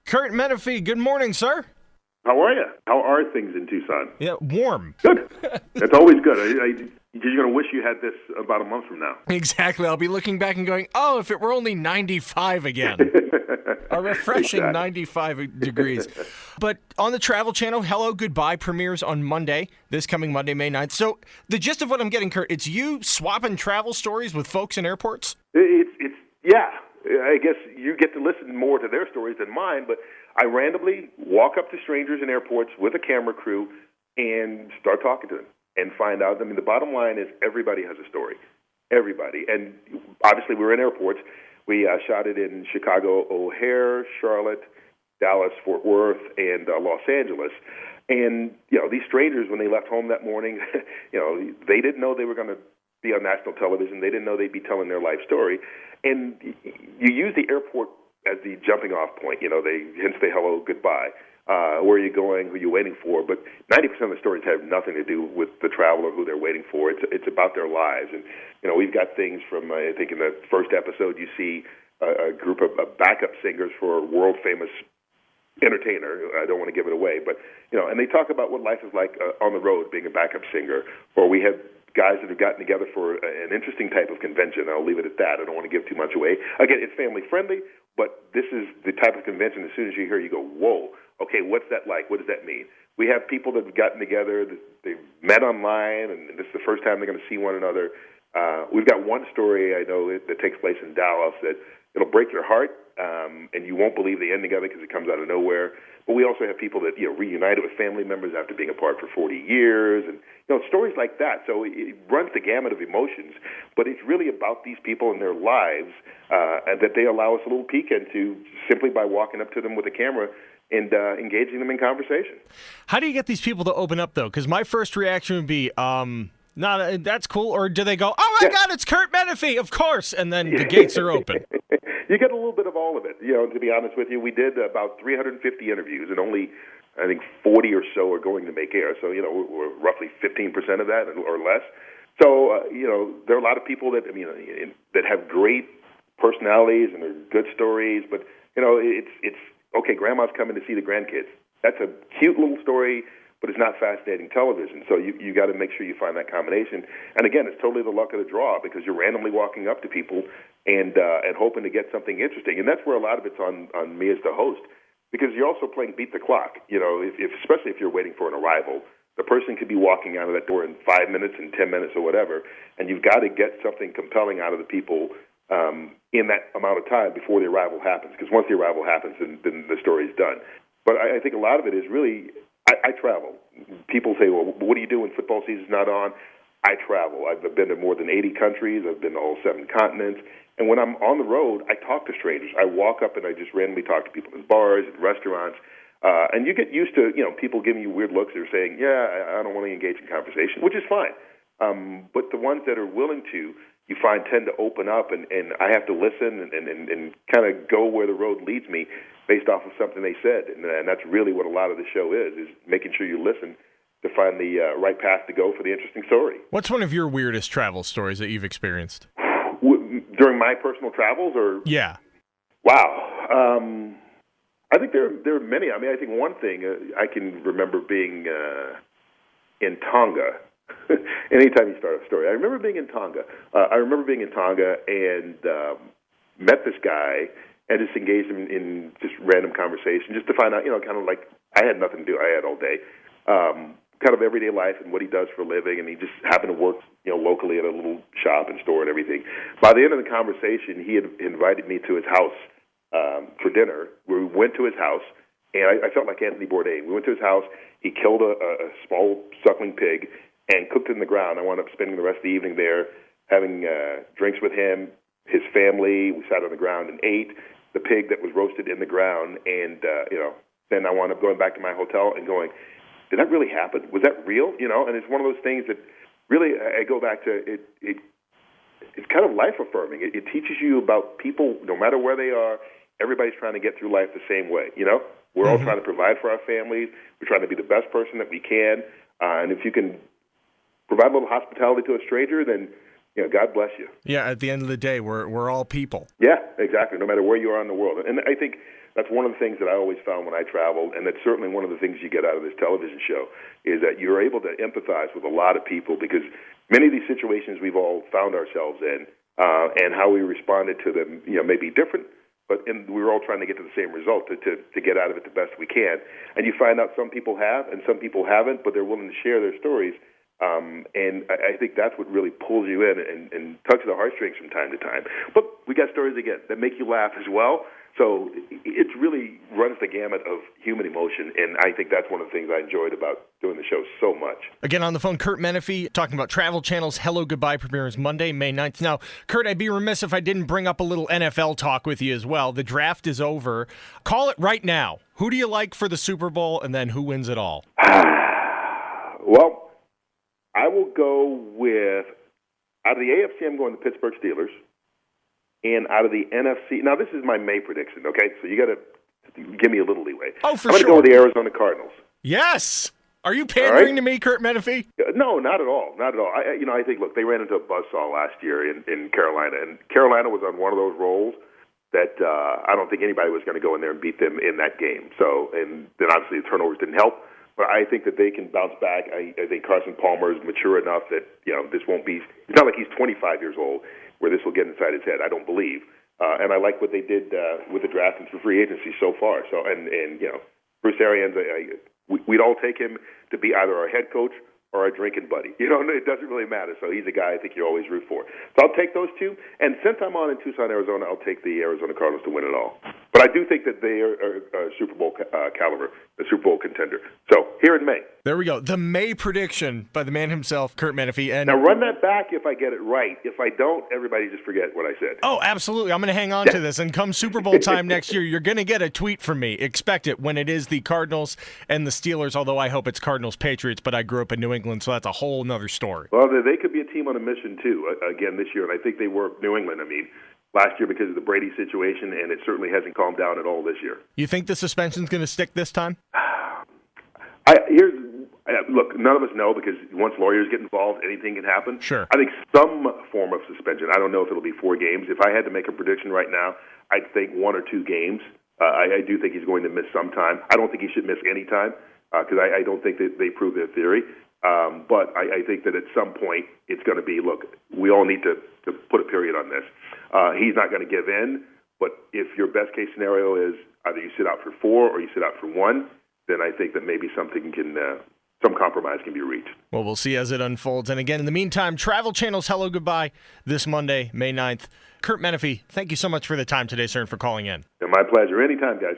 Curt Menefee, good morning, sir. How are you? How are things in Tucson? Yeah, warm. Good. That's always good. You're going to wish you had this about a month from now. Exactly. I'll be looking back and going, oh, if it were only 95 again. A refreshing 95 degrees. But on the Travel Channel, Hello, Goodbye premieres on Monday, this coming Monday, May 9th. So the gist of what I'm getting, Curt, it's you swapping travel stories with folks in airports? Yeah. I guess you get to listen more to their stories than mine, but I randomly walk up to strangers in airports with a camera crew and start talking to them and find out. I mean, the bottom line is everybody has a story. Everybody. And obviously we're in airports. We shot it in Chicago O'Hare, Charlotte, Dallas, Fort Worth, and Los Angeles. And, these strangers, when they left home that morning, they didn't know they were going to be on national television. They didn't know they'd be telling their life story. And you use the airport as the jumping off point. Hence the hello, goodbye. Where are you going? Who are you waiting for? But 90% of the stories have nothing to do with the traveler who they're waiting for. It's about their lives. And, we've got things from, I think in the first episode, you see a group of backup singers for a world-famous entertainer. I don't want to give it away. But, and they talk about what life is like on the road being a backup singer. Or we have guys that have gotten together for an interesting type of convention. I'll leave it at that. I don't want to give too much away. Again, it's family-friendly, but this is the type of convention, as soon as you hear, you go, whoa, okay, what's that like? What does that mean? We have people that have gotten together, they've met online, and this is the first time they're going to see one another. We've got one story I know that takes place in Dallas that it'll break your heart, and you won't believe the ending of it because it comes out of nowhere. But we also have people that reunited with family members after being apart for 40 years, and stories like that. So it runs the gamut of emotions, but it's really about these people and their lives, and that they allow us a little peek into simply by walking up to them with a camera and engaging them in conversation. How do you get these people to open up, though? Because my first reaction would be, no, that's cool. Or do they go, oh, my God, it's Curt Menefee, of course, and then the gates are open? You get a little bit of all of it. To be honest with you, we did about 350 interviews, and only, I think, 40 or so are going to make air. So, we're roughly 15% of that or less. So, there are a lot of people that, that have great personalities and they're good stories, but, it's okay, grandma's coming to see the grandkids. That's a cute little story, but it's not fascinating television. So you got to make sure you find that combination. And again, it's totally the luck of the draw because you're randomly walking up to people and hoping to get something interesting. And that's where a lot of it's on me as the host, because you're also playing beat the clock. Especially if you're waiting for an arrival, the person could be walking out of that door in 5 minutes and 10 minutes or whatever, and you've got to get something compelling out of the people in that amount of time before the arrival happens. Because once the arrival happens, then the story's done. But I think a lot of it is really, I travel. People say, well, what do you do when football season's not on? I travel. I've been to more than 80 countries. I've been to all 7 continents. And when I'm on the road, I talk to strangers. I walk up and I just randomly talk to people in bars, in restaurants. And you get used to, people giving you weird looks. They're saying, I don't want to engage in conversation, which is fine. But the ones that are willing to, you find tend to open up, and I have to listen and kind of go where the road leads me based off of something they said. And that's really what a lot of the show is making sure you listen to find the right path to go for the interesting story. What's one of your weirdest travel stories that you've experienced? During my personal travels, or? Yeah. Wow. I think there are many. I mean, I think one thing I can remember being in Tonga. Anytime you start a story, I remember being in Tonga. And met this guy and just engaged him in just random conversation, just to find out, kind of like I had nothing to do. I had all day, kind of everyday life and what he does for a living. And he just happened to work, locally at a little shop and store and everything. By the end of the conversation, he had invited me to his house for dinner. We went to his house, and I felt like Anthony Bourdain. We went to his house. He killed a small suckling pig and cooked it in the ground. I wound up spending the rest of the evening there, having drinks with him, his family. We sat on the ground and ate the pig that was roasted in the ground. And, then I wound up going back to my hotel and going, did that really happen? Was that real? And it's one of those things that really I go back to, it's kind of life-affirming. It teaches you about people, no matter where they are. Everybody's trying to get through life the same way, We're all trying to provide for our families. We're trying to be the best person that we can. And if you can provide a little hospitality to a stranger, then God bless you. Yeah, at the end of the day, we're all people. Yeah, exactly, no matter where you are in the world. And I think That's one of the things that I always found when I traveled, and that's certainly one of the things you get out of this television show, is that you're able to empathize with a lot of people, because many of these situations we've all found ourselves in, and how we responded to them, may be different, but we were all trying to get to the same result, to get out of it the best we can. And you find out some people have and some people haven't, but they're willing to share their stories. And I think that's what really pulls you in and tugs the heartstrings from time to time. But we got stories, again, that make you laugh as well. So it really runs the gamut of human emotion, and I think that's one of the things I enjoyed about doing the show so much. Again, on the phone, Curt Menefee, talking about Travel Channel's Hello Goodbye premieres Monday, May 9th. Now, Curt, I'd be remiss if I didn't bring up a little NFL talk with you as well. The draft is over. Call it right now. Who do you like for the Super Bowl, and then who wins it all? Well, I will go with, out of the AFC, I'm going the Pittsburgh Steelers. And out of the NFC, now this is my May prediction, okay? So you got to give me a little leeway. Oh, for I'm sure. going to go with the Arizona Cardinals. Yes. Are you pandering to me, Curt Menefee? No, not at all. Not at all. I think, look, they ran into a buzzsaw last year in Carolina, and Carolina was on one of those rolls that I don't think anybody was going to go in there and beat them in that game. So, and then obviously the turnovers didn't help. But I think that they can bounce back. I think Carson Palmer is mature enough that, this won't be, it's not like he's 25 years old where this will get inside his head, I don't believe. And I like what they did with the draft and for free agency so far. So, and Bruce Arians, we'd all take him to be either our head coach or our drinking buddy. It doesn't really matter. So he's a guy I think you always root for. So I'll take those two. And since I'm on in Tucson, Arizona, I'll take the Arizona Cardinals to win it all. But I do think that they are Super Bowl caliber, a Super Bowl contender. So here in May. There we go. The May prediction by the man himself, Curt Menefee. And now run that back if I get it right. If I don't, everybody just forget what I said. Oh, absolutely. I'm going to hang on to this. And come Super Bowl time next year, you're going to get a tweet from me. Expect it when it is the Cardinals and the Steelers, although I hope it's Cardinals-Patriots, but I grew up in New England, so that's a whole nother story. Well, they could be a team on a mission, too, again this year. And I think they were New England. Last year because of the Brady situation, and it certainly hasn't calmed down at all this year. You think the suspension's going to stick this time? Look, none of us know, because once lawyers get involved, anything can happen. Sure. I think some form of suspension. I don't know if it'll be 4 games. If I had to make a prediction right now, I'd think 1 or 2 games. I do think he's going to miss some time. I don't think he should miss any time, because I don't think that they prove their theory. But I think that at some point it's going to be, look, we all need to put a period on this. He's not going to give in, but if your best case scenario is either you sit out for 4 or you sit out for 1, then I think that maybe some compromise can be reached. Well, we'll see as it unfolds. And again, in the meantime, Travel Channel's Hello Goodbye this Monday, May 9th. Curt Menefee, thank you so much for the time today, sir, and for calling in. My pleasure. Anytime, guys.